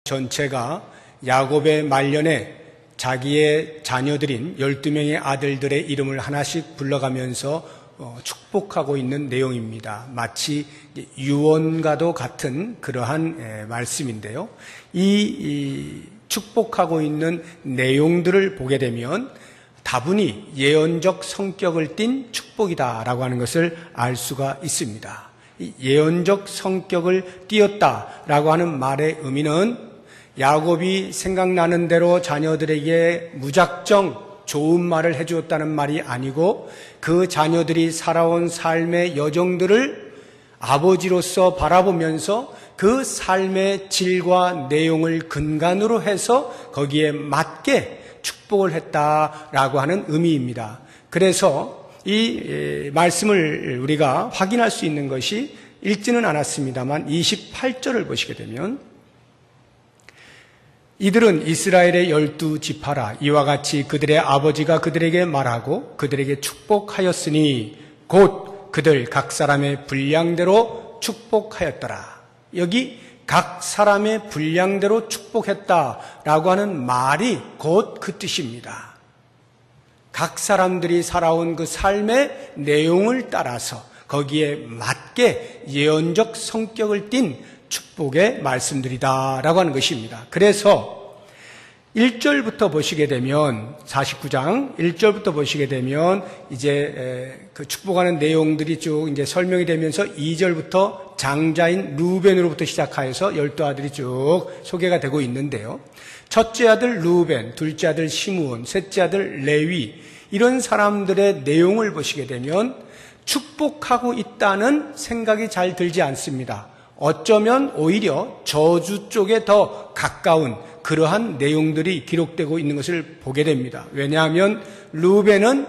전체가 야곱의 말년에 자기의 자녀들인 12명의 아들들의 이름을 하나씩 불러가면서 축복하고 있는 내용입니다. 마치 유언과도 같은 그러한 말씀인데요. 이 축복하고 있는 내용들을 보게 되면 다분히 예언적 성격을 띤 축복이다라고 하는 것을 알 수가 있습니다. 이 예언적 성격을 띄었다라고 하는 말의 의미는 야곱이 생각나는 대로 자녀들에게 무작정 좋은 말을 해주었다는 말이 아니고 그 자녀들이 살아온 삶의 여정들을 아버지로서 바라보면서 그 삶의 질과 내용을 근간으로 해서 거기에 맞게 축복을 했다라고 하는 의미입니다. 그래서 이 말씀을 우리가 확인할 수 있는 것이 읽지는 않았습니다만 28절을 보시게 되면 이들은 이스라엘의 12지파라. 이와 같이 그들의 아버지가 그들에게 말하고 그들에게 축복하였으니 곧 그들 각 사람의 분량대로 축복하였더라. 여기 각 사람의 분량대로 축복했다라고 하는 말이 곧 그 뜻입니다. 각 사람들이 살아온 그 삶의 내용을 따라서 거기에 맞게 예언적 성격을 띤 축복의 말씀들이다라고 하는 것입니다. 그래서 1절부터 보시게 되면 49장 1절부터 보시게 되면 이제 그 축복하는 내용들이 쭉 이제 설명이 되면서 2절부터 장자인 루벤으로부터 시작하여서 12아들이 쭉 소개가 되고 있는데요. 첫째 아들 루벤, 둘째 아들 시므온, 셋째 아들 레위 이런 사람들의 내용을 보시게 되면 축복하고 있다는 생각이 잘 들지 않습니다. 어쩌면 오히려 저주 쪽에 더 가까운 그러한 내용들이 기록되고 있는 것을 보게 됩니다. 왜냐하면 루벤은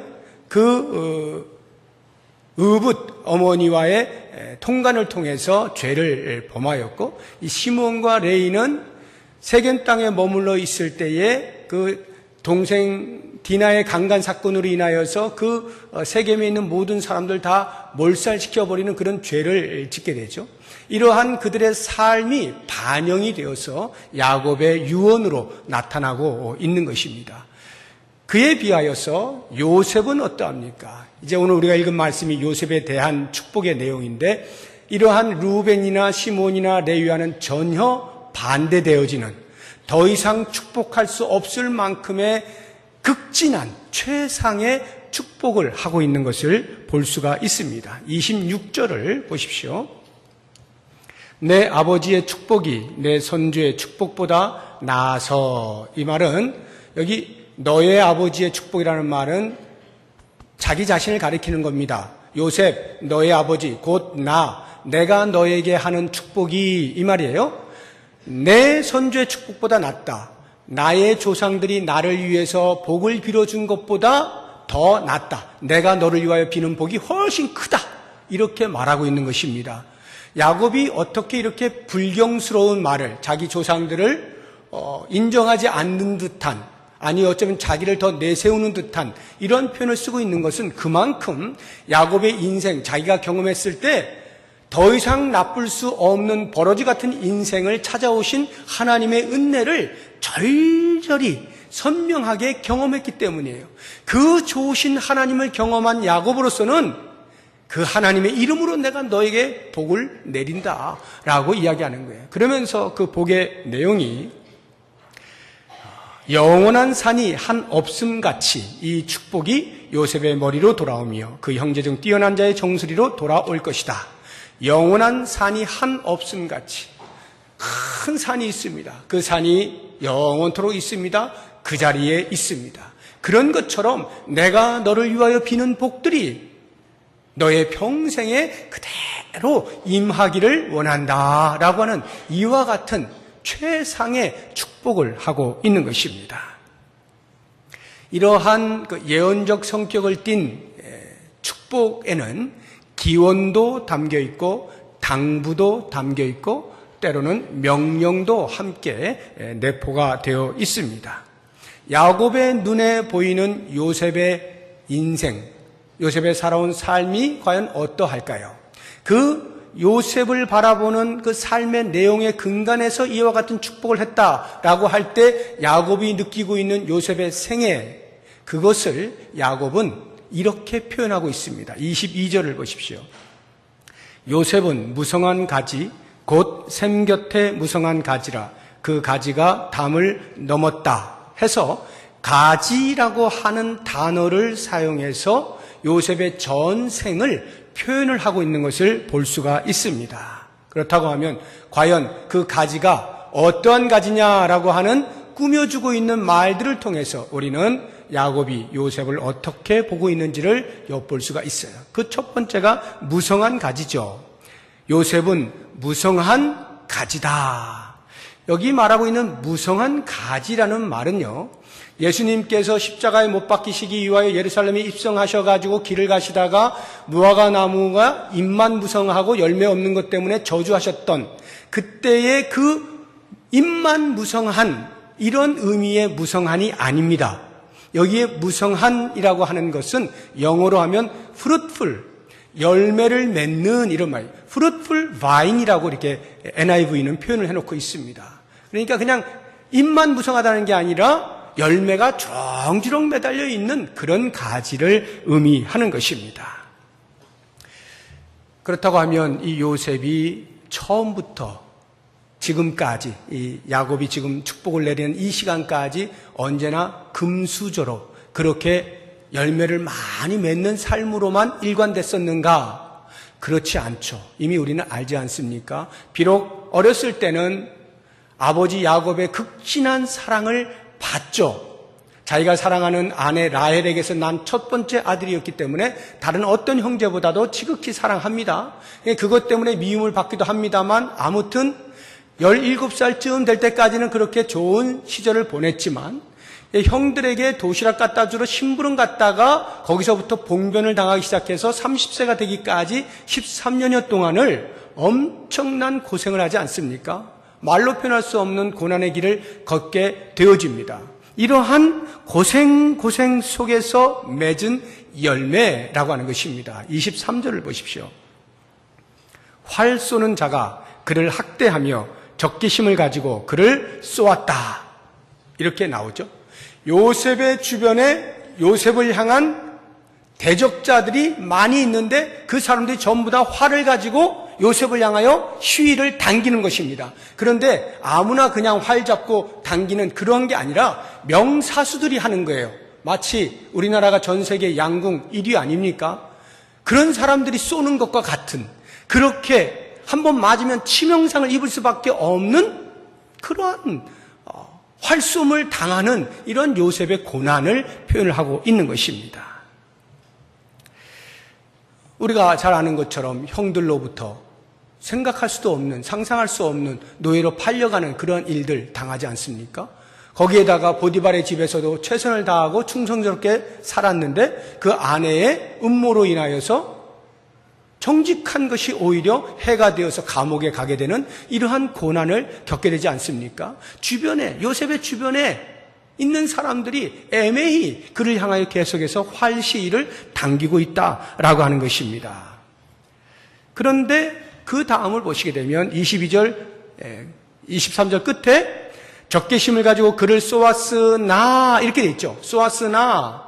의붓 어머니와의 통관을 통해서 죄를 범하였고 이 시므온과 레위는 세겜 땅에 머물러 있을 때에 그 동생 디나의 강간 사건으로 인하여서 그 세겜에 있는 모든 사람들 다 몰살시켜버리는 그런 죄를 짓게 되죠. 이러한 그들의 삶이 반영이 되어서 야곱의 유언으로 나타나고 있는 것입니다. 그에 비하여서 요셉은 어떠합니까? 이제 오늘 우리가 읽은 말씀이 요셉에 대한 축복의 내용인데 이러한 루벤이나 시몬이나 레위와는 전혀 반대되어지는 더 이상 축복할 수 없을 만큼의 극진한 최상의 축복을 하고 있는 것을 볼 수가 있습니다. 26절을 보십시오. 내 아버지의 축복이 내 선주의 축복보다 나아서, 이 말은 여기 너의 아버지의 축복이라는 말은 자기 자신을 가리키는 겁니다. 요셉, 너의 아버지, 곧 내가 너에게 하는 축복이, 이 말이에요. 내 선주의 축복보다 낫다. 나의 조상들이 나를 위해서 복을 빌어준 것보다 더 낫다. 내가 너를 위하여 비는 복이 훨씬 크다. 이렇게 말하고 있는 것입니다. 야곱이 어떻게 이렇게 불경스러운 말을, 자기 조상들을 인정하지 않는 듯한, 아니 어쩌면 자기를 더 내세우는 듯한 이런 표현을 쓰고 있는 것은 그만큼 야곱의 인생, 자기가 경험했을 때 더 이상 나쁠 수 없는 버러지 같은 인생을 찾아오신 하나님의 은혜를 절절히 선명하게 경험했기 때문이에요. 그 좋으신 하나님을 경험한 야곱으로서는 그 하나님의 이름으로 내가 너에게 복을 내린다 라고 이야기하는 거예요. 그러면서 그 복의 내용이 영원한 산이 한 없음같이 이 축복이 요셉의 머리로 돌아오며 그 형제 중 뛰어난 자의 정수리로 돌아올 것이다. 영원한 산이 한 없음같이 큰 산이 있습니다. 그 산이 영원토록 있습니다. 그 자리에 있습니다. 그런 것처럼 내가 너를 위하여 비는 복들이 너의 평생에 그대로 임하기를 원한다라고 하는 이와 같은 최상의 축복을 하고 있는 것입니다. 이러한 예언적 성격을 띤 축복에는 기원도 담겨 있고 당부도 담겨 있고 때로는 명령도 함께 내포가 되어 있습니다. 야곱의 눈에 보이는 요셉의 인생, 요셉의 살아온 삶이 과연 어떠할까요? 그 요셉을 바라보는 그 삶의 내용의 근간에서 이와 같은 축복을 했다라고 할 때 야곱이 느끼고 있는 요셉의 생애, 그것을 야곱은 이렇게 표현하고 있습니다. 22절을 보십시오. 요셉은 무성한 가지 곧 샘 곁에 무성한 가지라 그 가지가 담을 넘었다 해서 가지라고 하는 단어를 사용해서 요셉의 전생을 표현을 하고 있는 것을 볼 수가 있습니다. 그렇다고 하면 과연 그 가지가 어떠한 가지냐라고 하는 꾸며주고 있는 말들을 통해서 우리는 야곱이 요셉을 어떻게 보고 있는지를 엿볼 수가 있어요. 그 첫 번째가 무성한 가지죠. 요셉은 무성한 가지다. 여기 말하고 있는 무성한 가지라는 말은요, 예수님께서 십자가에 못 박히시기 위하여 예루살렘에 입성하셔가지고 길을 가시다가 무화과 나무가 잎만 무성하고 열매 없는 것 때문에 저주하셨던 그때의 그 잎만 무성한 이런 의미의 무성한이 아닙니다. 여기에 무성한이라고 하는 것은 영어로 하면 fruitful, 열매를 맺는 이런 말, fruitful vine이라고 이렇게 NIV는 표현을 해놓고 있습니다. 그러니까 그냥 잎만 무성하다는 게 아니라 열매가 주렁주렁 매달려 있는 그런 가지를 의미하는 것입니다. 그렇다고 하면 이 요셉이 처음부터 지금까지, 이 야곱이 지금 축복을 내리는 이 시간까지 언제나 금수저로 그렇게 열매를 많이 맺는 삶으로만 일관됐었는가? 그렇지 않죠. 이미 우리는 알지 않습니까? 비록 어렸을 때는 아버지 야곱의 극진한 사랑을 받죠. 자기가 사랑하는 아내 라헬에게서 난 첫 번째 아들이었기 때문에 다른 어떤 형제보다도 지극히 사랑합니다. 그것 때문에 미움을 받기도 합니다만 아무튼 17살쯤 될 때까지는 그렇게 좋은 시절을 보냈지만 형들에게 도시락 갖다 주러 심부름 갔다가 거기서부터 봉변을 당하기 시작해서 30세가 되기까지 13년여 동안을 엄청난 고생을 하지 않습니까? 말로 표현할 수 없는 고난의 길을 걷게 되어집니다. 이러한 고생 속에서 맺은 열매라고 하는 것입니다. 23절을 보십시오. 활 쏘는 자가 그를 학대하며 적개심을 가지고 그를 쏘았다. 이렇게 나오죠. 요셉의 주변에 요셉을 향한 대적자들이 많이 있는데 그 사람들이 전부 다 활을 가지고 요셉을 향하여 시위를 당기는 것입니다. 그런데 아무나 그냥 활 잡고 당기는 그런 게 아니라 명사수들이 하는 거예요. 마치 우리나라가 전 세계 양궁 1위 아닙니까? 그런 사람들이 쏘는 것과 같은, 그렇게 한번 맞으면 치명상을 입을 수밖에 없는 그러한 활쏘움을 당하는 이런 요셉의 고난을 표현을 하고 있는 것입니다. 우리가 잘 아는 것처럼 형들로부터 생각할 수도 없는, 상상할 수 없는 노예로 팔려가는 그런 일들 당하지 않습니까? 거기에다가 보디발의 집에서도 최선을 다하고 충성스럽게 살았는데 그 아내의 음모로 인하여서 정직한 것이 오히려 해가 되어서 감옥에 가게 되는 이러한 고난을 겪게 되지 않습니까? 주변에, 요셉의 주변에 있는 사람들이 애매히 그를 향하여 계속해서 활시위를 당기고 있다라고 하는 것입니다. 그런데 그 다음을 보시게 되면 22절, 23절 끝에 적개심을 가지고 그를 쏘았으나 이렇게 돼 있죠. 쏘았으나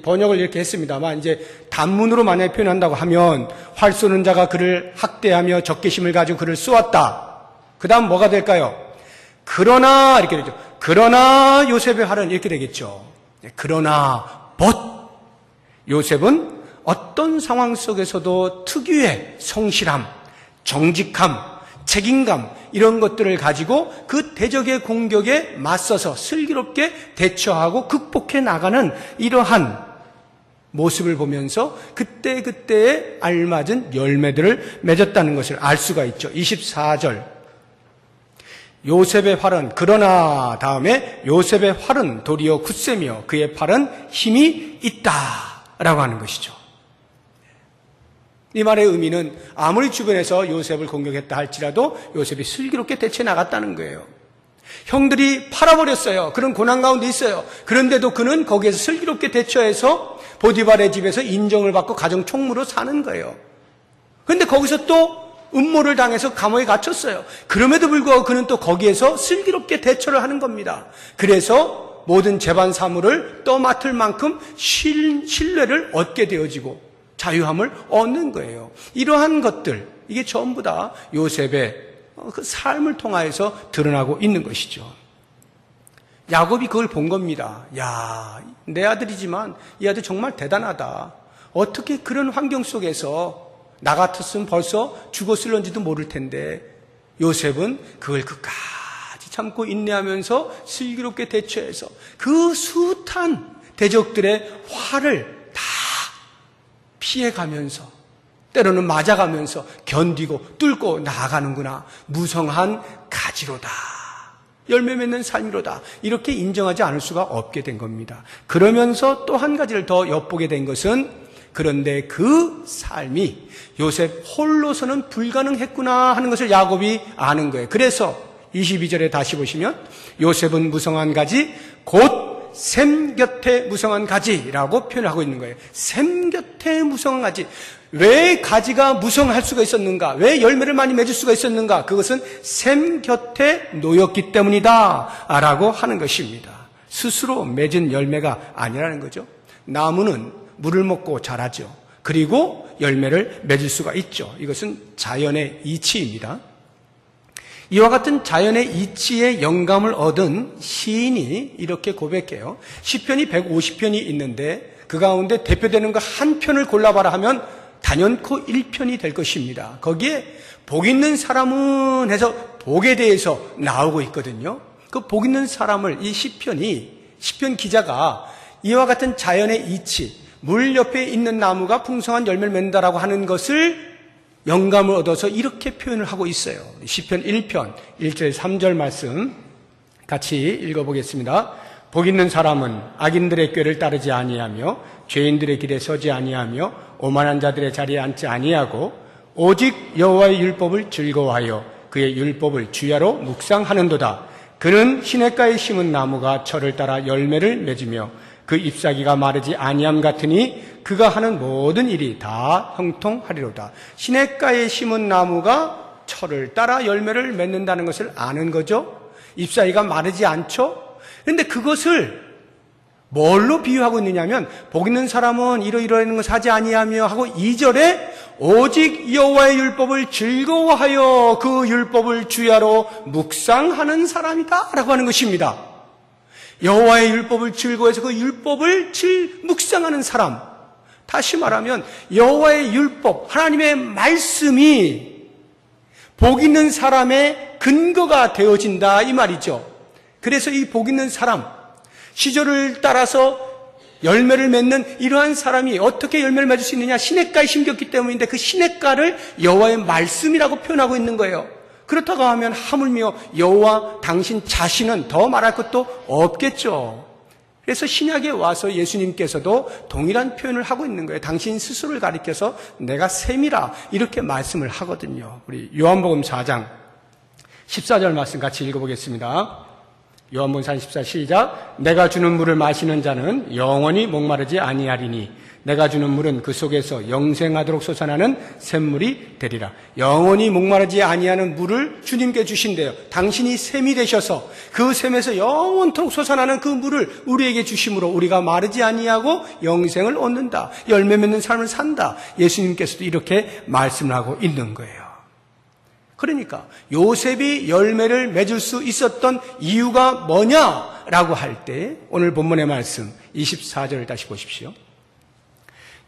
번역을 이렇게 했습니다만 이제 단문으로 만약에 표현한다고 하면 활 쏘는 자가 그를 학대하며 적개심을 가지고 그를 쏘았다. 그 다음 뭐가 될까요? 그러나 이렇게 되죠. 그러나 요셉의 활은 이렇게 되겠죠. 그러나 요셉은 어떤 상황 속에서도 특유의 성실함, 정직함, 책임감 이런 것들을 가지고 그 대적의 공격에 맞서서 슬기롭게 대처하고 극복해 나가는 이러한 모습을 보면서 그때그때에 알맞은 열매들을 맺었다는 것을 알 수가 있죠. 24절 요셉의 활은 그러나 다음에 요셉의 활은 도리어 굳세며 그의 팔은 힘이 있다라고 하는 것이죠. 이 말의 의미는 아무리 주변에서 요셉을 공격했다 할지라도 요셉이 슬기롭게 대처해 나갔다는 거예요. 형들이 팔아버렸어요. 그런 고난 가운데 있어요. 그런데도 그는 거기에서 슬기롭게 대처해서 보디발의 집에서 인정을 받고 가정 총무로 사는 거예요. 그런데 거기서 또 음모를 당해서 감옥에 갇혔어요. 그럼에도 불구하고 그는 또 거기에서 슬기롭게 대처를 하는 겁니다. 그래서 모든 재반 사물을 떠맡을 만큼 신뢰를 얻게 되어지고 자유함을 얻는 거예요. 이러한 것들, 이게 전부 다 요셉의 그 삶을 통하여서 드러나고 있는 것이죠. 야곱이 그걸 본 겁니다. 야, 내 아들이지만 이 아들 정말 대단하다. 어떻게 그런 환경 속에서 나 같았으면 벌써 죽었을런지도 모를 텐데 요셉은 그걸 끝까지 참고 인내하면서 슬기롭게 대처해서 그 숱한 대적들의 화를 다 피해가면서 때로는 맞아가면서 견디고 뚫고 나아가는구나. 무성한 가지로다. 열매 맺는 삶이로다. 이렇게 인정하지 않을 수가 없게 된 겁니다. 그러면서 또 한 가지를 더 엿보게 된 것은 그런데 그 삶이 요셉 홀로서는 불가능했구나 하는 것을 야곱이 아는 거예요. 그래서 22절에 다시 보시면 요셉은 무성한 가지 곧 샘 곁에 무성한 가지라고 표현하고 있는 거예요. 샘 곁에 무성한 가지. 왜 가지가 무성할 수가 있었는가? 왜 열매를 많이 맺을 수가 있었는가? 그것은 샘 곁에 놓였기 때문이다 라고 하는 것입니다. 스스로 맺은 열매가 아니라는 거죠. 나무는 물을 먹고 자라죠. 그리고 열매를 맺을 수가 있죠. 이것은 자연의 이치입니다. 이와 같은 자연의 이치에 영감을 얻은 시인이 이렇게 고백해요. 시편이 150편이 있는데 그 가운데 대표되는 거 한 편을 골라봐라 하면 단연코 1편이 될 것입니다. 거기에 복 있는 사람은 해서 복에 대해서 나오고 있거든요. 그 복 있는 사람을 이 시편 기자가 이와 같은 자연의 이치, 물 옆에 있는 나무가 풍성한 열매를 맺는다라고 하는 것을 영감을 얻어서 이렇게 표현을 하고 있어요. 시편 1편 1절 3절 말씀 같이 읽어보겠습니다. 복 있는 사람은 악인들의 꾀를 따르지 아니하며 죄인들의 길에 서지 아니하며 오만한 자들의 자리에 앉지 아니하고 오직 여호와의 율법을 즐거워하여 그의 율법을 주야로 묵상하는도다. 그는 시냇가에 심은 나무가 철을 따라 열매를 맺으며 그 잎사귀가 마르지 아니함 같으니 그가 하는 모든 일이 다 형통하리로다. 시냇가에 심은 나무가 철을 따라 열매를 맺는다는 것을 아는 거죠. 잎사귀가 마르지 않죠. 그런데 그것을 뭘로 비유하고 있느냐면 복 있는 사람은 이러이러한 것을 하지 아니하며 하고 2절에 오직 여호와의 율법을 즐거워하여 그 율법을 주야로 묵상하는 사람이다 라고 하는 것입니다. 여호와의 율법을 즐거워해서 그 율법을 묵상하는 사람. 다시 말하면 여호와의 율법, 하나님의 말씀이 복 있는 사람의 근거가 되어진다 이 말이죠. 그래서 이 복 있는 사람, 시절을 따라서 열매를 맺는 이러한 사람이 어떻게 열매를 맺을 수 있느냐? 시냇가에 심겼기 때문인데 그 시냇가를 여호와의 말씀이라고 표현하고 있는 거예요. 그렇다고 하면 하물며 여호와 당신 자신은 더 말할 것도 없겠죠. 그래서 신약에 와서 예수님께서도 동일한 표현을 하고 있는 거예요. 당신 스스로를 가리켜서 내가 샘이라 이렇게 말씀을 하거든요. 우리 요한복음 4장 14절 말씀 같이 읽어보겠습니다. 요한복음 4장 14 시작. 내가 주는 물을 마시는 자는 영원히 목마르지 아니하리니 내가 주는 물은 그 속에서 영생하도록 솟아나는 샘물이 되리라. 영원히 목마르지 아니하는 물을 주님께 주신대요. 당신이 샘이 되셔서 그 샘에서 영원토록 솟아나는 그 물을 우리에게 주심으로 우리가 마르지 아니하고 영생을 얻는다. 열매 맺는 삶을 산다. 예수님께서도 이렇게 말씀을 하고 있는 거예요. 그러니까 요셉이 열매를 맺을 수 있었던 이유가 뭐냐라고 할 때 오늘 본문의 말씀 24절을 다시 보십시오.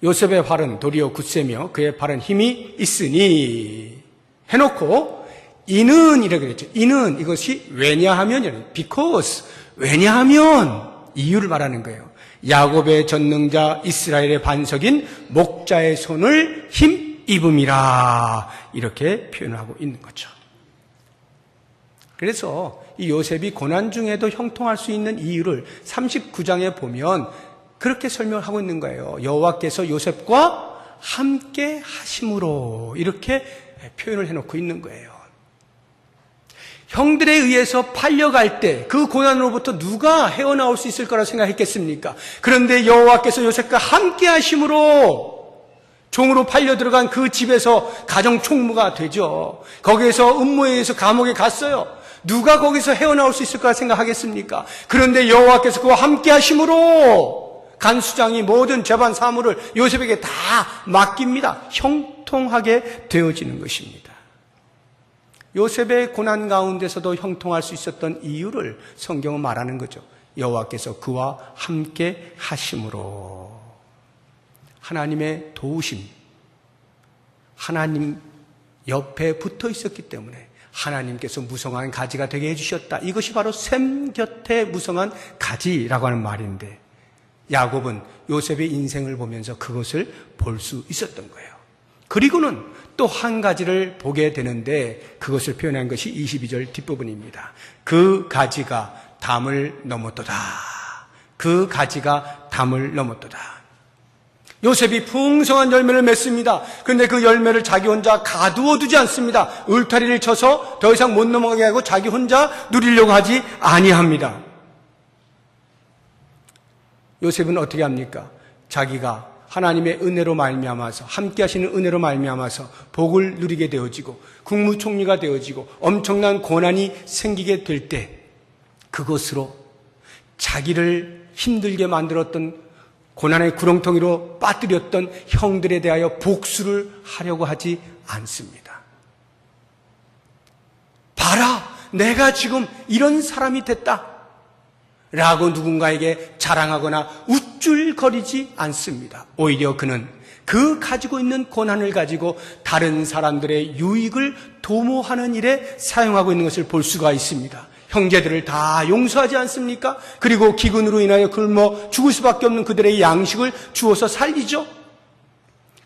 요셉의 활은 도리어 굳세며 그의 팔은 힘이 있으니 해놓고 이는 이라고 그랬죠. 이는 이것이 왜냐하면 because 왜냐하면 이유를 말하는 거예요. 야곱의 전능자 이스라엘의 반석인 목자의 손을 힘입음이라 이렇게 표현하고 있는 거죠. 그래서 이 요셉이 고난 중에도 형통할 수 있는 이유를 39장에 보면 그렇게 설명을 하고 있는 거예요. 여호와께서 요셉과 함께 하심으로 이렇게 표현을 해놓고 있는 거예요. 형들에 의해서 팔려갈 때 그 고난으로부터 누가 헤어나올 수 있을 거라 생각했겠습니까? 그런데 여호와께서 요셉과 함께 하심으로 종으로 팔려 들어간 그 집에서 가정 총무가 되죠. 거기에서 음모에 의해서 감옥에 갔어요. 누가 거기서 헤어나올 수 있을까 생각하겠습니까? 그런데 여호와께서 그와 함께 하심으로 간수장이 모든 재반 사무를 요셉에게 다 맡깁니다. 형통하게 되어지는 것입니다. 요셉의 고난 가운데서도 형통할 수 있었던 이유를 성경은 말하는 거죠. 여호와께서 그와 함께 하심으로. 하나님의 도우심, 하나님 옆에 붙어 있었기 때문에 하나님께서 무성한 가지가 되게 해주셨다. 이것이 바로 샘 곁에 무성한 가지라고 하는 말인데, 야곱은 요셉의 인생을 보면서 그것을 볼 수 있었던 거예요. 그리고는 또 한 가지를 보게 되는데, 그것을 표현한 것이 22절 뒷부분입니다. 그 가지가 담을 넘었도다. 그 가지가 담을 넘었도다. 요셉이 풍성한 열매를 맺습니다. 그런데 그 열매를 자기 혼자 가두어 두지 않습니다. 울타리를 쳐서 더 이상 못 넘어가게 하고 자기 혼자 누리려고 하지 아니합니다. 요셉은 어떻게 합니까? 자기가 하나님의 은혜로 말미암아서, 함께 하시는 은혜로 말미암아서 복을 누리게 되어지고 국무총리가 되어지고 엄청난 고난이 생기게 될 때, 그것으로 자기를 힘들게 만들었던, 고난의 구렁텅이로 빠뜨렸던 형들에 대하여 복수를 하려고 하지 않습니다. 봐라, 내가 지금 이런 사람이 됐다 라고 누군가에게 자랑하거나 우쭐거리지 않습니다. 오히려 그는 그 가지고 있는 고난을 가지고 다른 사람들의 유익을 도모하는 일에 사용하고 있는 것을 볼 수가 있습니다. 형제들을 다 용서하지 않습니까? 그리고 기근으로 인하여 굶어 죽을 수밖에 없는 그들의 양식을 주어서 살리죠.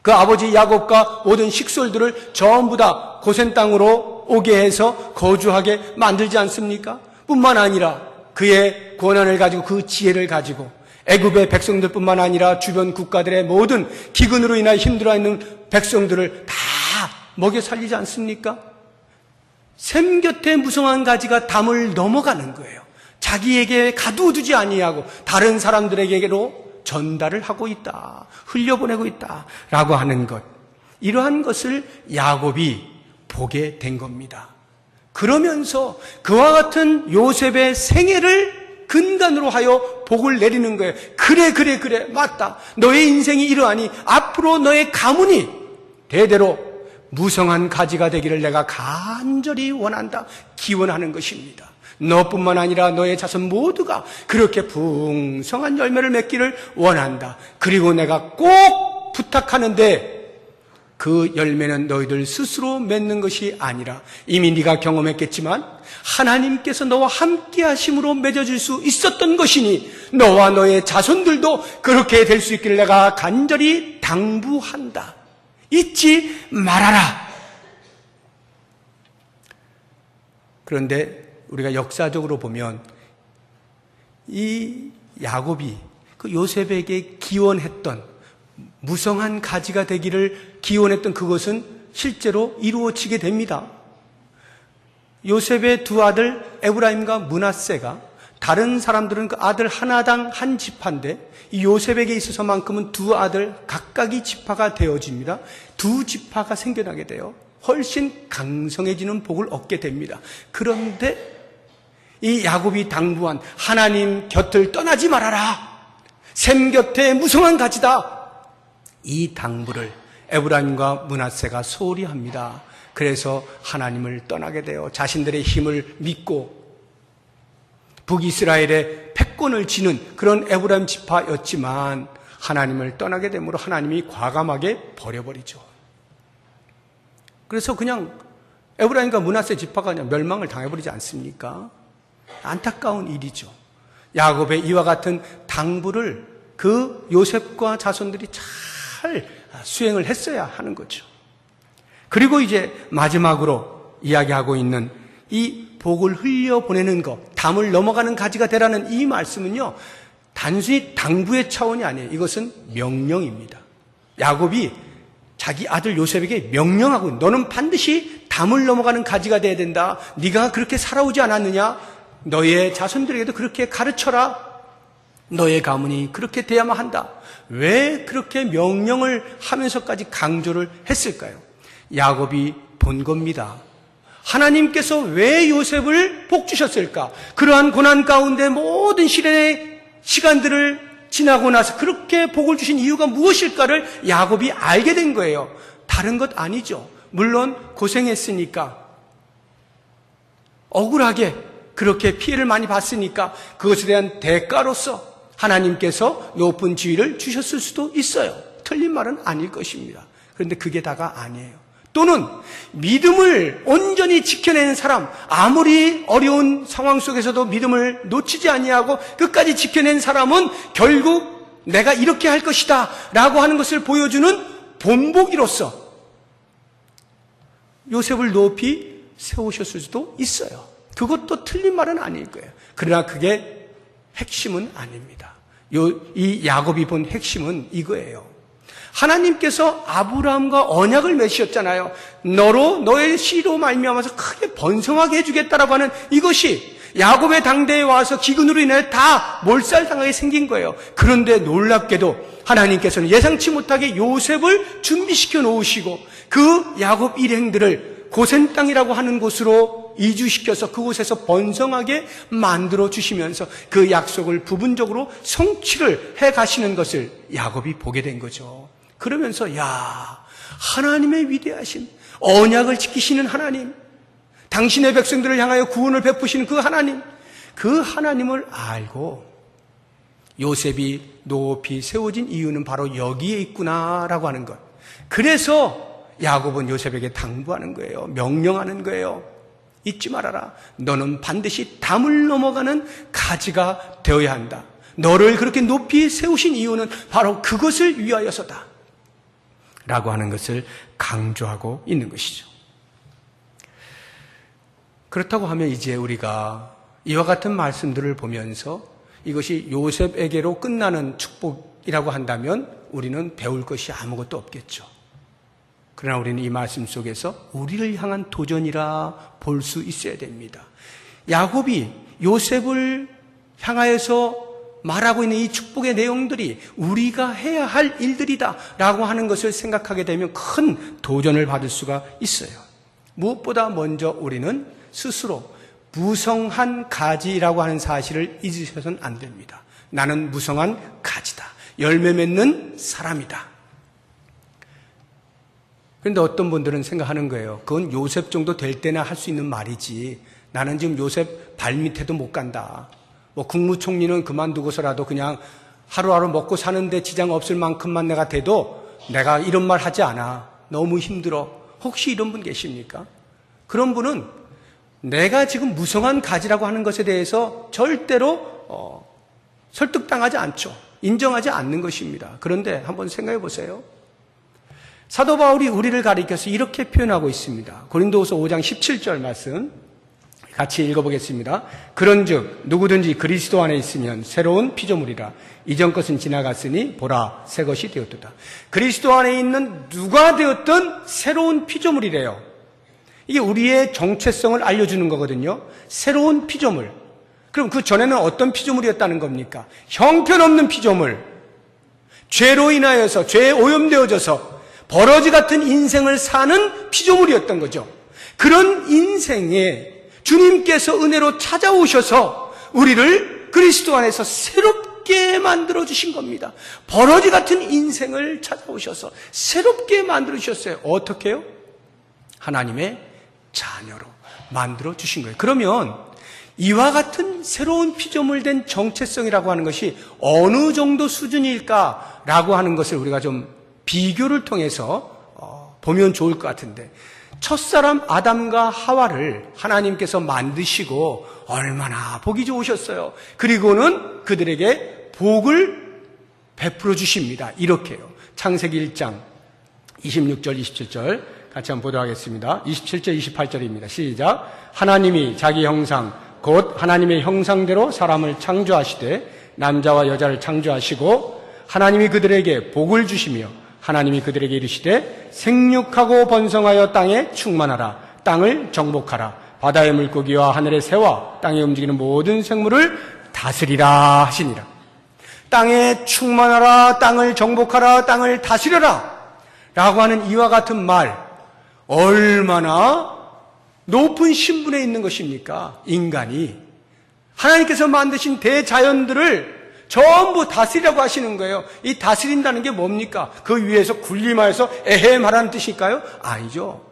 그 아버지 야곱과 모든 식솔들을 전부 다 고센 땅으로 오게 해서 거주하게 만들지 않습니까? 뿐만 아니라 그의 권한을 가지고, 그 지혜를 가지고 애굽의 백성들뿐만 아니라 주변 국가들의 모든 기근으로 인하여 힘들어하는 백성들을 다 먹여 살리지 않습니까? 샘 곁에 무성한 가지가 담을 넘어가는 거예요. 자기에게 가두어두지 아니하고 다른 사람들에게로 전달을 하고 있다, 흘려보내고 있다라고 하는 것, 이러한 것을 야곱이 보게 된 겁니다. 그러면서 그와 같은 요셉의 생애를 근간으로 하여 복을 내리는 거예요. 그래 맞다, 너의 인생이 이러하니 앞으로 너의 가문이 대대로 무성한 가지가 되기를 내가 간절히 원한다, 기원하는 것입니다. 너뿐만 아니라 너의 자손 모두가 그렇게 풍성한 열매를 맺기를 원한다. 그리고 내가 꼭 부탁하는데, 그 열매는 너희들 스스로 맺는 것이 아니라 이미 네가 경험했겠지만 하나님께서 너와 함께 하심으로 맺어질 수 있었던 것이니 너와 너의 자손들도 그렇게 될 수 있기를 내가 간절히 당부한다. 잊지 말아라. 그런데 우리가 역사적으로 보면 이 야곱이 그 요셉에게 기원했던, 무성한 가지가 되기를 기원했던 그것은 실제로 이루어지게 됩니다. 요셉의 두 아들 에브라임과 므낫세가, 다른 사람들은 그 아들 하나당 한 지파인데 이 요셉에게 있어서만큼은 두 아들 각각이 지파가 되어집니다. 두 지파가 생겨나게 돼요. 훨씬 강성해지는 복을 얻게 됩니다. 그런데 이 야곱이 당부한 하나님 곁을 떠나지 말아라, 샘 곁에 무성한 가지다, 이 당부를 에브라임과 므낫세가 소홀히 합니다. 그래서 하나님을 떠나게 되어 자신들의 힘을 믿고 북이스라엘의 패권을 지는 그런 에브라임 지파였지만 하나님을 떠나게 되므로 하나님이 과감하게 버려버리죠. 그래서 그냥 에브라임과 므낫세 지파가 그냥 멸망을 당해버리지 않습니까? 안타까운 일이죠. 야곱의 이와 같은 당부를 그 요셉과 자손들이 잘 수행을 했어야 하는 거죠. 그리고 이제 마지막으로 이야기하고 있는 이 복을 흘려보내는 것, 담을 넘어가는 가지가 되라는 이 말씀은요, 단순히 당부의 차원이 아니에요. 이것은 명령입니다. 야곱이 자기 아들 요셉에게 명령하고, 너는 반드시 담을 넘어가는 가지가 돼야 된다. 네가 그렇게 살아오지 않았느냐? 너의 자손들에게도 그렇게 가르쳐라. 너의 가문이 그렇게 돼야만 한다. 왜 그렇게 명령을 하면서까지 강조를 했을까요? 야곱이 본 겁니다. 하나님께서 왜 요셉을 복 주셨을까? 그러한 고난 가운데 모든 시련의 시간들을 지나고 나서 그렇게 복을 주신 이유가 무엇일까를 야곱이 알게 된 거예요. 다른 것 아니죠. 물론 고생했으니까, 억울하게 그렇게 피해를 많이 봤으니까 그것에 대한 대가로서 하나님께서 높은 지위를 주셨을 수도 있어요. 틀린 말은 아닐 것입니다. 그런데 그게 다가 아니에요. 또는 믿음을 온전히 지켜내는 사람, 아무리 어려운 상황 속에서도 믿음을 놓치지 아니하고 끝까지 지켜낸 사람은 결국 내가 이렇게 할 것이다 라고 하는 것을 보여주는 본보기로서 요셉을 높이 세우셨을 수도 있어요. 그것도 틀린 말은 아닐 거예요. 그러나 그게 핵심은 아닙니다. 이 야곱이 본 핵심은 이거예요. 하나님께서 아브라함과 언약을 맺으셨잖아요. 너로 너의 씨로 말미암아서 크게 번성하게 해주겠다라고 하는 이것이 야곱의 당대에 와서 기근으로 인해 다 몰살당하게 생긴 거예요. 그런데 놀랍게도 하나님께서는 예상치 못하게 요셉을 준비시켜 놓으시고 그 야곱 일행들을 고센 땅이라고 하는 곳으로 이주시켜서 그곳에서 번성하게 만들어 주시면서 그 약속을 부분적으로 성취를 해 가시는 것을 야곱이 보게 된 거죠. 그러면서 야, 하나님의 위대하신 언약을 지키시는 하나님, 당신의 백성들을 향하여 구원을 베푸시는 그 하나님을 알고 요셉이 높이 세워진 이유는 바로 여기에 있구나라고 하는 것. 그래서 야곱은 요셉에게 당부하는 거예요. 명령하는 거예요. 잊지 말아라. 너는 반드시 담을 넘어가는 가지가 되어야 한다. 너를 그렇게 높이 세우신 이유는 바로 그것을 위하여서다. 라고 하는 것을 강조하고 있는 것이죠. 그렇다고 하면 이제 우리가 이와 같은 말씀들을 보면서 이것이 요셉에게로 끝나는 축복이라고 한다면 우리는 배울 것이 아무것도 없겠죠. 그러나 우리는 이 말씀 속에서 우리를 향한 도전이라 볼 수 있어야 됩니다. 야곱이 요셉을 향하여서 말하고 있는 이 축복의 내용들이 우리가 해야 할 일들이다 라고 하는 것을 생각하게 되면 큰 도전을 받을 수가 있어요. 무엇보다 먼저 우리는 스스로 무성한 가지라고 하는 사실을 잊으셔서는 안 됩니다. 나는 무성한 가지다. 열매 맺는 사람이다. 그런데 어떤 분들은 생각하는 거예요. 그건 요셉 정도 될 때나 할 수 있는 말이지. 나는 지금 요셉 발밑에도 못 간다. 국무총리는 그만두고서라도 그냥 하루하루 먹고 사는데 지장 없을 만큼만 내가 돼도 내가 이런 말 하지 않아. 너무 힘들어. 혹시 이런 분 계십니까? 그런 분은 내가 지금 무성한 가지라고 하는 것에 대해서 절대로 설득당하지 않죠. 인정하지 않는 것입니다. 그런데 한번 생각해 보세요. 사도 바울이 우리를 가리켜서 이렇게 표현하고 있습니다. 고린도후서 5장 17절 말씀 같이 읽어보겠습니다. 그런즉 누구든지 그리스도 안에 있으면 새로운 피조물이라. 이전 것은 지나갔으니 보라 새 것이 되었도다. 그리스도 안에 있는 누가 되었든 새로운 피조물이래요. 이게 우리의 정체성을 알려주는 거거든요. 새로운 피조물. 그럼 그 전에는 어떤 피조물이었다는 겁니까? 형편없는 피조물. 죄로 인하여서 죄에 오염되어져서 버러지 같은 인생을 사는 피조물이었던 거죠. 그런 인생에 주님께서 은혜로 찾아오셔서 우리를 그리스도 안에서 새롭게 만들어주신 겁니다. 버러지 같은 인생을 찾아오셔서 새롭게 만들어주셨어요. 어떻게요? 하나님의 자녀로 만들어주신 거예요. 그러면 이와 같은 새로운 피조물 된 정체성이라고 하는 것이 어느 정도 수준일까라고 하는 것을 우리가 좀 비교를 통해서 보면 좋을 것 같은데, 첫사람 아담과 하와를 하나님께서 만드시고 얼마나 보기 좋으셨어요. 그리고는 그들에게 복을 베풀어 주십니다. 이렇게요. 창세기 1장 26절 27절 같이 한번 보도록 하겠습니다. 27절 28절입니다. 시작. 하나님이 자기 형상 곧 하나님의 형상대로 사람을 창조하시되 남자와 여자를 창조하시고 하나님이 그들에게 복을 주시며 하나님이 그들에게 이르시되 생육하고 번성하여 땅에 충만하라. 땅을 정복하라. 바다의 물고기와 하늘의 새와 땅에 움직이는 모든 생물을 다스리라 하시니라. 땅에 충만하라, 땅을 정복하라, 땅을 다스려라 라고 하는 이와 같은 말, 얼마나 높은 신분에 있는 것입니까? 인간이 하나님께서 만드신 대자연들을 전부 다스리라고 하시는 거예요. 이 다스린다는 게 뭡니까? 그 위에서 군림하여서 에헤 말하는 뜻일까요? 아니죠.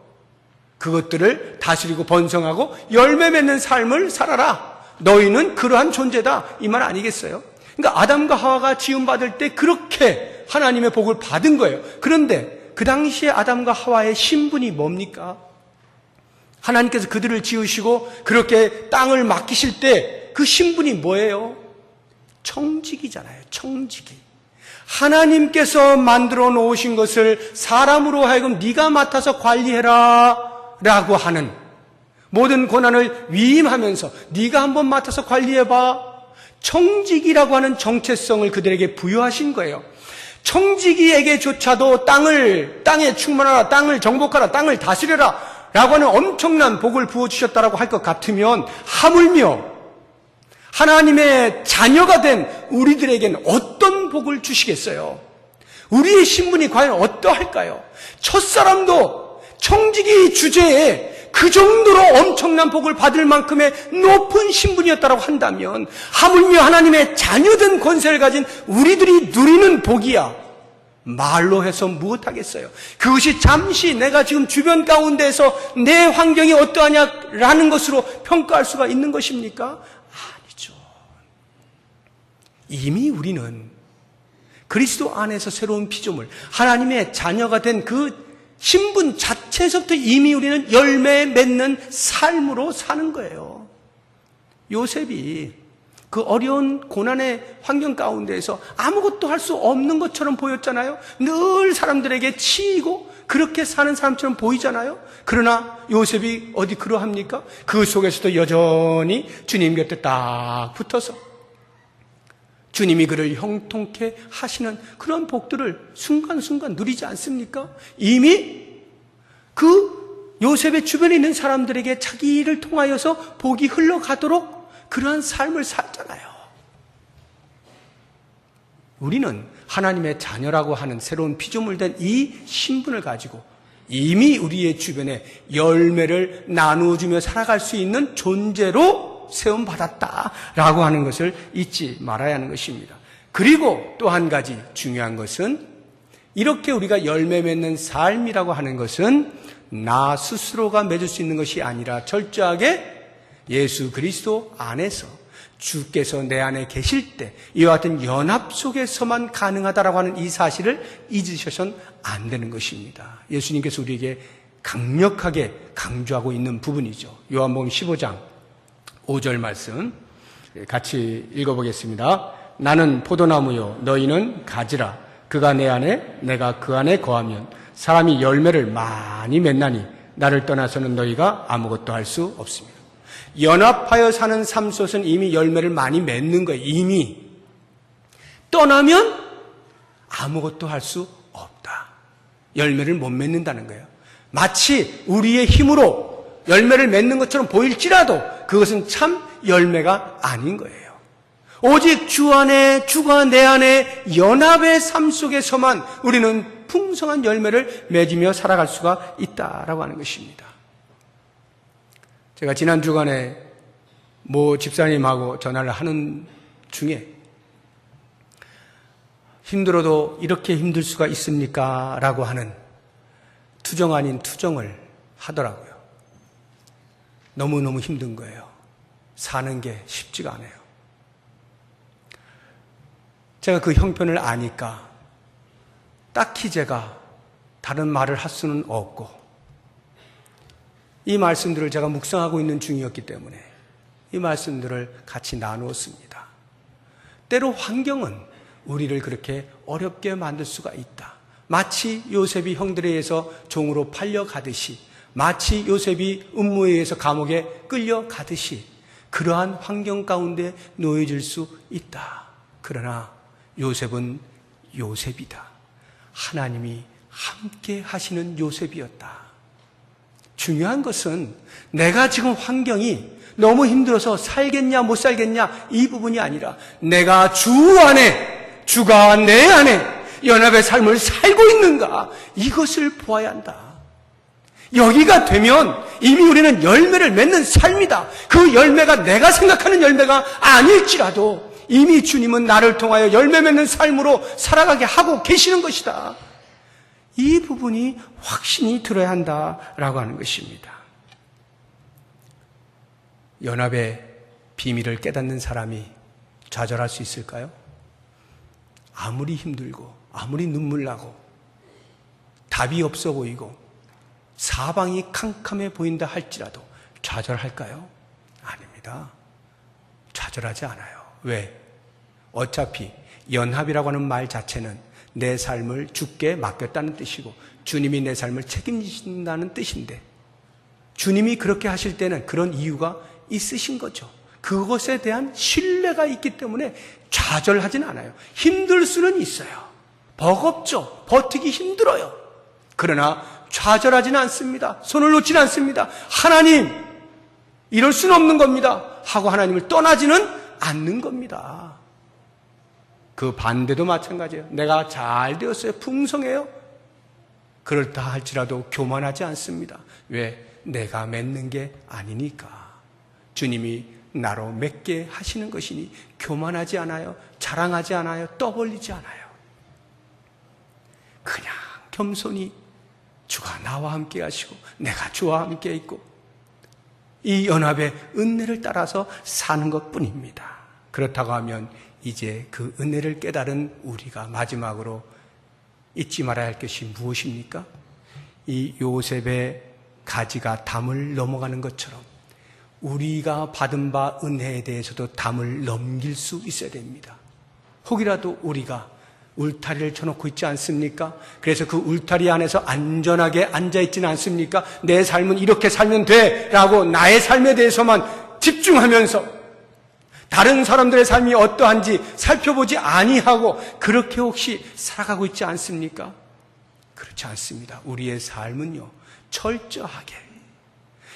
그것들을 다스리고 번성하고 열매 맺는 삶을 살아라. 너희는 그러한 존재다. 이 말 아니겠어요? 그러니까 아담과 하와가 지음받을 때 그렇게 하나님의 복을 받은 거예요. 그런데 그 당시에 아담과 하와의 신분이 뭡니까? 하나님께서 그들을 지으시고 그렇게 땅을 맡기실 때 그 신분이 뭐예요? 청지기잖아요. 청지기. 하나님께서 만들어 놓으신 것을 사람으로 하여금 네가 맡아서 관리해라 라고 하는 모든 권한을 위임하면서 네가 한번 맡아서 관리해봐. 청지기라고 하는 정체성을 그들에게 부여하신 거예요. 청지기에게조차도 땅에 충만하라, 땅을 정복하라, 땅을 다스려라 라고 하는 엄청난 복을 부어주셨다라고 할 것 같으면 하물며 하나님의 자녀가 된 우리들에게는 어떤 복을 주시겠어요? 우리의 신분이 과연 어떠할까요? 첫사람도 청지기 주제에 그 정도로 엄청난 복을 받을 만큼의 높은 신분이었다고 한다면 하물며 하나님의 자녀된 권세를 가진 우리들이 누리는 복이야. 말로 해서 무엇하겠어요? 그것이 잠시 내가 지금 주변 가운데에서 내 환경이 어떠하냐라는 것으로 평가할 수가 있는 것입니까? 아니죠. 이미 우리는 그리스도 안에서 새로운 피조물, 하나님의 자녀가 된 그 신분 자체에서부터 이미 우리는 열매 맺는 삶으로 사는 거예요. 요셉이 그 어려운 고난의 환경 가운데에서 아무것도 할 수 없는 것처럼 보였잖아요. 늘 사람들에게 치이고 그렇게 사는 사람처럼 보이잖아요. 그러나 요셉이 어디 그러합니까? 그 속에서도 여전히 주님 곁에 딱 붙어서 주님이 그를 형통케 하시는 그런 복들을 순간순간 누리지 않습니까? 이미 그 요셉의 주변에 있는 사람들에게 자기를 통하여서 복이 흘러가도록 그러한 삶을 살잖아요. 우리는 하나님의 자녀라고 하는 새로운 피조물 된 이 신분을 가지고 이미 우리의 주변에 열매를 나누어주며 살아갈 수 있는 존재로 세움받았다라고 하는 것을 잊지 말아야 하는 것입니다. 그리고 또 한 가지 중요한 것은 이렇게 우리가 열매 맺는 삶이라고 하는 것은 나 스스로가 맺을 수 있는 것이 아니라 철저하게 예수 그리스도 안에서 주께서 내 안에 계실 때 이와 같은 연합 속에서만 가능하다라고 하는 이 사실을 잊으셔서는 안 되는 것입니다. 예수님께서 우리에게 강력하게 강조하고 있는 부분이죠. 요한복음 15장 5절 말씀 같이 읽어보겠습니다. 나는 포도나무요 너희는 가지라. 그가 내 안에 내가 그 안에 거하면 사람이 열매를 많이 맺나니 나를 떠나서는 너희가 아무것도 할 수 없습니다. 연합하여 사는 삶 속은 이미 열매를 많이 맺는 거예요. 이미 떠나면 아무것도 할 수 없다. 열매를 못 맺는다는 거예요. 마치 우리의 힘으로 열매를 맺는 것처럼 보일지라도 그것은 참 열매가 아닌 거예요. 오직 주 안에, 주가 내 안에 연합의 삶 속에서만 우리는 풍성한 열매를 맺으며 살아갈 수가 있다라고 하는 것입니다. 제가 지난 주간에 모 집사님하고 전화를 하는 중에 힘들어도 이렇게 힘들 수가 있습니까? 라고 하는 투정 아닌 투정을 하더라고요. 너무너무 힘든 거예요. 사는 게 쉽지가 않아요. 제가 그 형편을 아니까 딱히 제가 다른 말을 할 수는 없고 이 말씀들을 제가 묵상하고 있는 중이었기 때문에 이 말씀들을 같이 나누었습니다. 때로 환경은 우리를 그렇게 어렵게 만들 수가 있다. 마치 요셉이 형들에 의해서 종으로 팔려가듯이 마치 요셉이 음모에 의해서 감옥에 끌려가듯이 그러한 환경 가운데 놓여질 수 있다. 그러나 요셉은 요셉이다. 하나님이 함께 하시는 요셉이었다. 중요한 것은 내가 지금 환경이 너무 힘들어서 살겠냐 못 살겠냐 이 부분이 아니라 내가 주 안에 주가 내 안에 연합의 삶을 살고 있는가, 이것을 보아야 한다. 여기가 되면 이미 우리는 열매를 맺는 삶이다. 그 열매가 내가 생각하는 열매가 아닐지라도 이미 주님은 나를 통하여 열매 맺는 삶으로 살아가게 하고 계시는 것이다. 이 부분이 확신이 들어야 한다라고 하는 것입니다. 연합의 비밀을 깨닫는 사람이 좌절할 수 있을까요? 아무리 힘들고 아무리 눈물 나고 답이 없어 보이고 사방이 캄캄해 보인다 할지라도 좌절할까요? 아닙니다. 좌절하지 않아요. 왜? 어차피 연합이라고 하는 말 자체는 내 삶을 주께 맡겼다는 뜻이고 주님이 내 삶을 책임지신다는 뜻인데, 주님이 그렇게 하실 때는 그런 이유가 있으신 거죠. 그것에 대한 신뢰가 있기 때문에 좌절하지는 않아요. 힘들 수는 있어요. 버겁죠. 버티기 힘들어요. 그러나 좌절하지는 않습니다. 손을 놓지는 않습니다. 하나님, 이럴 수는 없는 겁니다 하고 하나님을 떠나지는 않는 겁니다. 그 반대도 마찬가지예요. 내가 잘 되었어요. 풍성해요. 그렇다 할지라도 교만하지 않습니다. 왜? 내가 맺는 게 아니니까. 주님이 나로 맺게 하시는 것이니 교만하지 않아요. 자랑하지 않아요. 떠벌리지 않아요. 그냥 겸손히 주가 나와 함께 하시고 내가 주와 함께 있고 이 연합의 은혜를 따라서 사는 것뿐입니다. 그렇다고 하면 이제 그 은혜를 깨달은 우리가 마지막으로 잊지 말아야 할 것이 무엇입니까? 이 요셉의 가지가 담을 넘어가는 것처럼 우리가 받은 바 은혜에 대해서도 담을 넘길 수 있어야 됩니다. 혹이라도 우리가 울타리를 쳐놓고 있지 않습니까? 그래서 그 울타리 안에서 안전하게 앉아있지는 않습니까? 내 삶은 이렇게 살면 돼 라고 나의 삶에 대해서만 집중하면서 다른 사람들의 삶이 어떠한지 살펴보지 아니하고 그렇게 혹시 살아가고 있지 않습니까? 그렇지 않습니다. 우리의 삶은요, 철저하게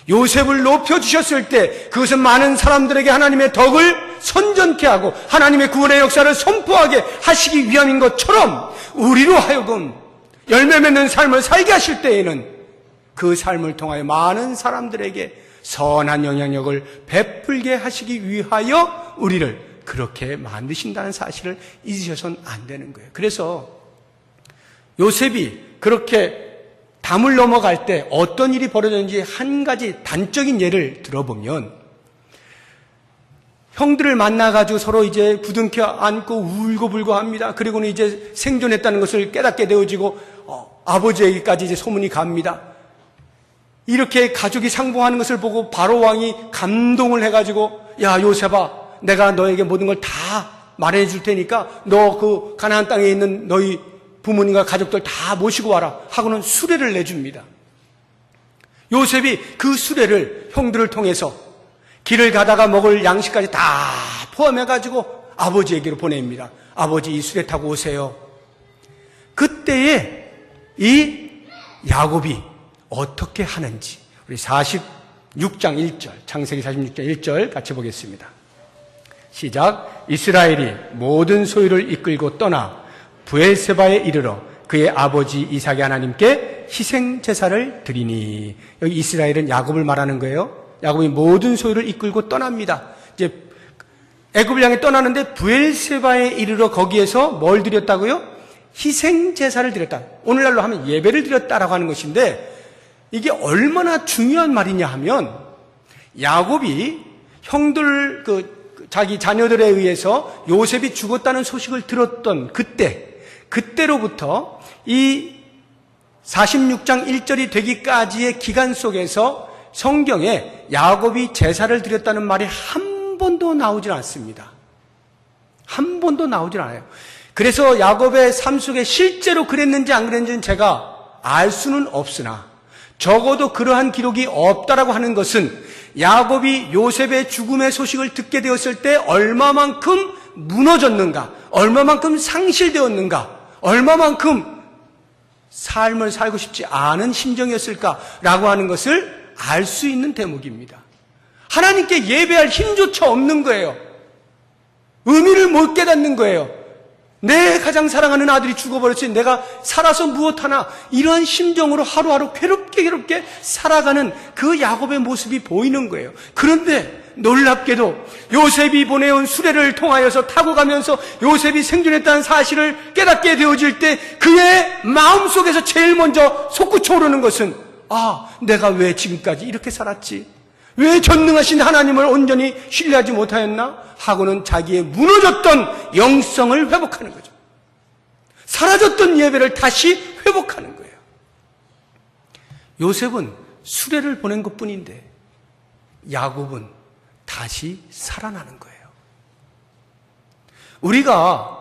요셉을 높여주셨을 때 그것은 많은 사람들에게 하나님의 덕을 선전케 하고 하나님의 구원의 역사를 선포하게 하시기 위함인 것처럼 우리로 하여금 열매 맺는 삶을 살게 하실 때에는 그 삶을 통하여 많은 사람들에게 선한 영향력을 베풀게 하시기 위하여 우리를 그렇게 만드신다는 사실을 잊으셔서는 안 되는 거예요. 그래서 요셉이 그렇게 담을 넘어갈 때 어떤 일이 벌어졌는지 한 가지 단적인 예를 들어보면, 형들을 만나가지고 서로 이제 부둥켜 안고 울고불고 합니다. 그리고는 이제 생존했다는 것을 깨닫게 되어지고 아버지에게까지 이제 소문이 갑니다. 이렇게 가족이 상봉하는 것을 보고 바로 왕이 감동을 해가지고, 야 요셉아, 내가 너에게 모든 걸 다 마련해 줄 테니까 너 그 가나안 땅에 있는 너희 부모님과 가족들 다 모시고 와라 하고는 수레를 내줍니다. 요셉이 그 수레를 형들을 통해서 길을 가다가 먹을 양식까지 다 포함해가지고 아버지에게로 보냅니다. 아버지, 이 수레 타고 오세요. 그때에 이 야곱이 어떻게 하는지 우리 46장 1절, 창세기 46장 1절 같이 보겠습니다. 시작. 이스라엘이 모든 소유를 이끌고 떠나 브엘세바에 이르러 그의 아버지 이삭의 하나님께 희생 제사를 드리니. 여기 이스라엘은 야곱을 말하는 거예요. 야곱이 모든 소유를 이끌고 떠납니다. 이제 애굽을 향해 떠나는데 브엘세바에 이르러 거기에서 뭘 드렸다고요? 희생 제사를 드렸다. 오늘날로 하면 예배를 드렸다라고 하는 것인데, 이게 얼마나 중요한 말이냐 하면, 야곱이 형들 자기 자녀들에 의해서 요셉이 죽었다는 소식을 들었던 그때로부터 이 46장 1절이 되기까지의 기간 속에서 성경에 야곱이 제사를 드렸다는 말이 한 번도 나오질 않습니다. 한 번도 나오질 않아요. 그래서 야곱의 삶 속에 실제로 그랬는지 안 그랬는지는 제가 알 수는 없으나 적어도 그러한 기록이 없다라고 하는 것은 야곱이 요셉의 죽음의 소식을 듣게 되었을 때 얼마만큼 무너졌는가, 얼마만큼 상실되었는가, 얼마만큼 삶을 살고 싶지 않은 심정이었을까라고 하는 것을 알 수 있는 대목입니다. 하나님께 예배할 힘조차 없는 거예요. 의미를 못 깨닫는 거예요. 내 가장 사랑하는 아들이 죽어버렸으니 내가 살아서 무엇하나, 이러한 심정으로 하루하루 괴롭게 살아가는 그 야곱의 모습이 보이는 거예요. 그런데 놀랍게도 요셉이 보내온 수레를 통하여서 타고 가면서 요셉이 생존했다는 사실을 깨닫게 되어질 때 그의 마음속에서 제일 먼저 솟구쳐 오르는 것은, 내가 왜 지금까지 이렇게 살았지? 왜 전능하신 하나님을 온전히 신뢰하지 못하였나? 하고는 자기의 무너졌던 영성을 회복하는 거죠. 사라졌던 예배를 다시 회복하는 거예요. 요셉은 수레를 보낸 것뿐인데 야곱은 다시 살아나는 거예요. 우리가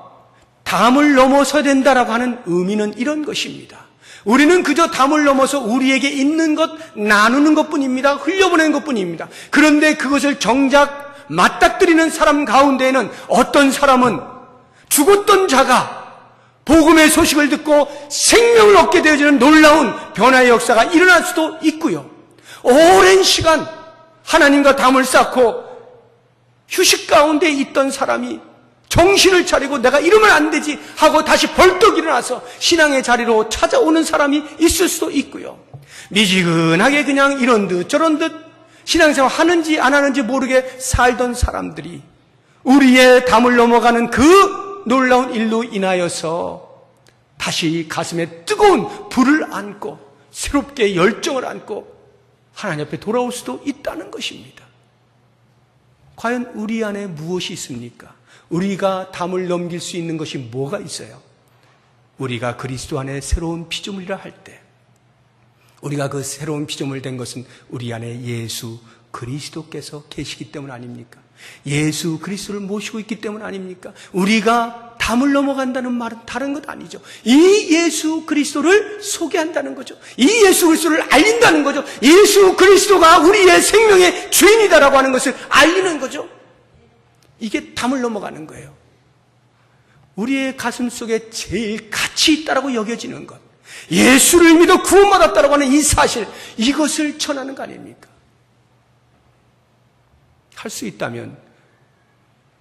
담을 넘어서야 된다라고 하는 의미는 이런 것입니다. 우리는 그저 담을 넘어서 우리에게 있는 것 나누는 것뿐입니다. 흘려보내는 것뿐입니다. 그런데 그것을 정작 맞닥뜨리는 사람 가운데에는 어떤 사람은 죽었던 자가 복음의 소식을 듣고 생명을 얻게 되어지는 놀라운 변화의 역사가 일어날 수도 있고요. 오랜 시간 하나님과 담을 쌓고 휴식 가운데 있던 사람이 정신을 차리고 내가 이러면 안 되지 하고 다시 벌떡 일어나서 신앙의 자리로 찾아오는 사람이 있을 수도 있고요. 미지근하게 그냥 이런 듯 저런 듯 신앙생활 하는지 안 하는지 모르게 살던 사람들이 우리의 담을 넘어가는 그 놀라운 일로 인하여서 다시 가슴에 뜨거운 불을 안고 새롭게 열정을 안고 하나님 앞에 돌아올 수도 있다는 것입니다. 과연 우리 안에 무엇이 있습니까? 우리가 담을 넘길 수 있는 것이 뭐가 있어요? 우리가 그리스도 안에 새로운 피조물이라 할 때, 우리가 그 새로운 피조물 된 것은 우리 안에 예수 그리스도께서 계시기 때문 아닙니까? 예수 그리스도를 모시고 있기 때문 아닙니까? 우리가 담을 넘어간다는 말은 다른 것 아니죠. 이 예수 그리스도를 소개한다는 거죠. 이 예수 그리스도를 알린다는 거죠. 예수 그리스도가 우리의 생명의 주인이다라고 하는 것을 알리는 거죠. 이게 담을 넘어가는 거예요. 우리의 가슴 속에 제일 가치 있다라고 여겨지는 것, 예수를 믿어 구원받았다라고 하는 이 사실, 이것을 전하는 거 아닙니까? 할 수 있다면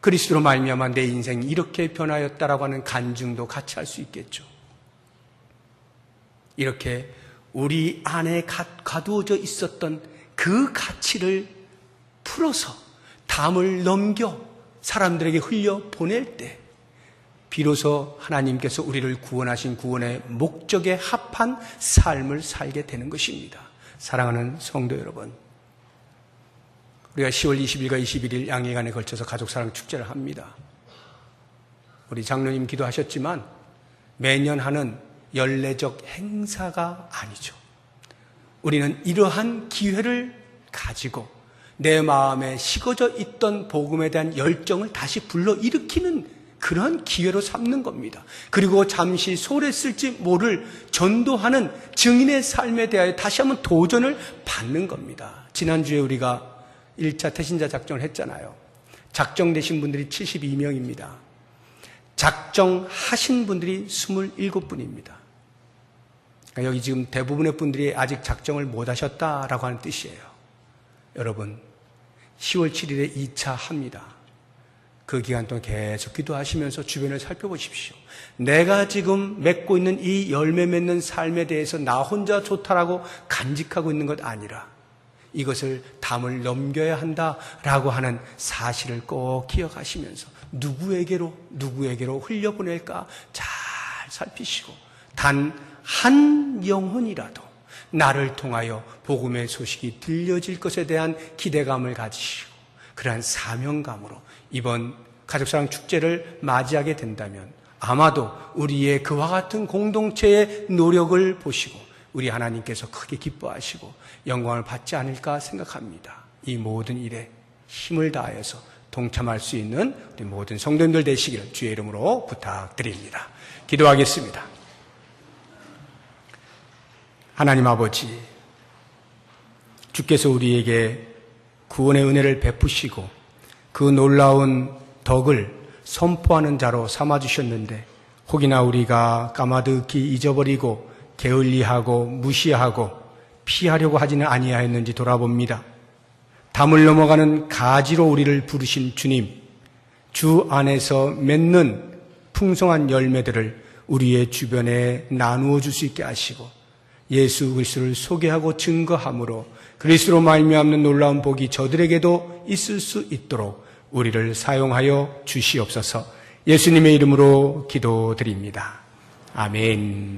그리스도로 말미암아 내 인생이 이렇게 변하였다라고 하는 간증도 같이 할 수 있겠죠. 이렇게 우리 안에 가두어져 있었던 그 가치를 풀어서 담을 넘겨 사람들에게 흘려 보낼 때 비로소 하나님께서 우리를 구원하신 구원의 목적에 합한 삶을 살게 되는 것입니다. 사랑하는 성도 여러분, 우리가 10월 20일과 21일 양일간에 걸쳐서 가족사랑 축제를 합니다. 우리 장로님 기도하셨지만 매년 하는 연례적 행사가 아니죠. 우리는 이러한 기회를 가지고 내 마음에 식어져 있던 복음에 대한 열정을 다시 불러일으키는 그러한 기회로 삼는 겁니다. 그리고 잠시 소홀했을지 모를 전도하는 증인의 삶에 대하여 다시 한번 도전을 받는 겁니다. 지난주에 우리가 1차 태신자 작정을 했잖아요. 작정되신 분들이 72명입니다. 작정하신 분들이 27분입니다. 여기 지금 대부분의 분들이 아직 작정을 못 하셨다라고 하는 뜻이에요. 여러분, 10월 7일에 2차 합니다. 그 기간 동안 계속 기도하시면서 주변을 살펴보십시오. 내가 지금 맺고 있는 이 열매 맺는 삶에 대해서 나 혼자 좋다라고 간직하고 있는 것 아니라 이것을 담을 넘겨야 한다라고 하는 사실을 꼭 기억하시면서 누구에게로 흘려보낼까 잘 살피시고 단 한 영혼이라도 나를 통하여 복음의 소식이 들려질 것에 대한 기대감을 가지시고 그러한 사명감으로 이번 가족사랑 축제를 맞이하게 된다면 아마도 우리의 그와 같은 공동체의 노력을 보시고 우리 하나님께서 크게 기뻐하시고 영광을 받지 않을까 생각합니다. 이 모든 일에 힘을 다하여서 동참할 수 있는 우리 모든 성도님들 되시기를 주의 이름으로 부탁드립니다. 기도하겠습니다. 하나님 아버지, 주께서 우리에게 구원의 은혜를 베푸시고 그 놀라운 덕을 선포하는 자로 삼아주셨는데 혹이나 우리가 까마득히 잊어버리고 게을리하고 무시하고 피하려고 하지는 아니하였는지 돌아봅니다. 담을 넘어가는 가지로 우리를 부르신 주님, 주 안에서 맺는 풍성한 열매들을 우리의 주변에 나누어 줄 수 있게 하시고 예수 그리스도를 소개하고 증거함으로 그리스도로 말미암는 놀라운 복이 저들에게도 있을 수 있도록 우리를 사용하여 주시옵소서. 예수님의 이름으로 기도드립니다. 아멘.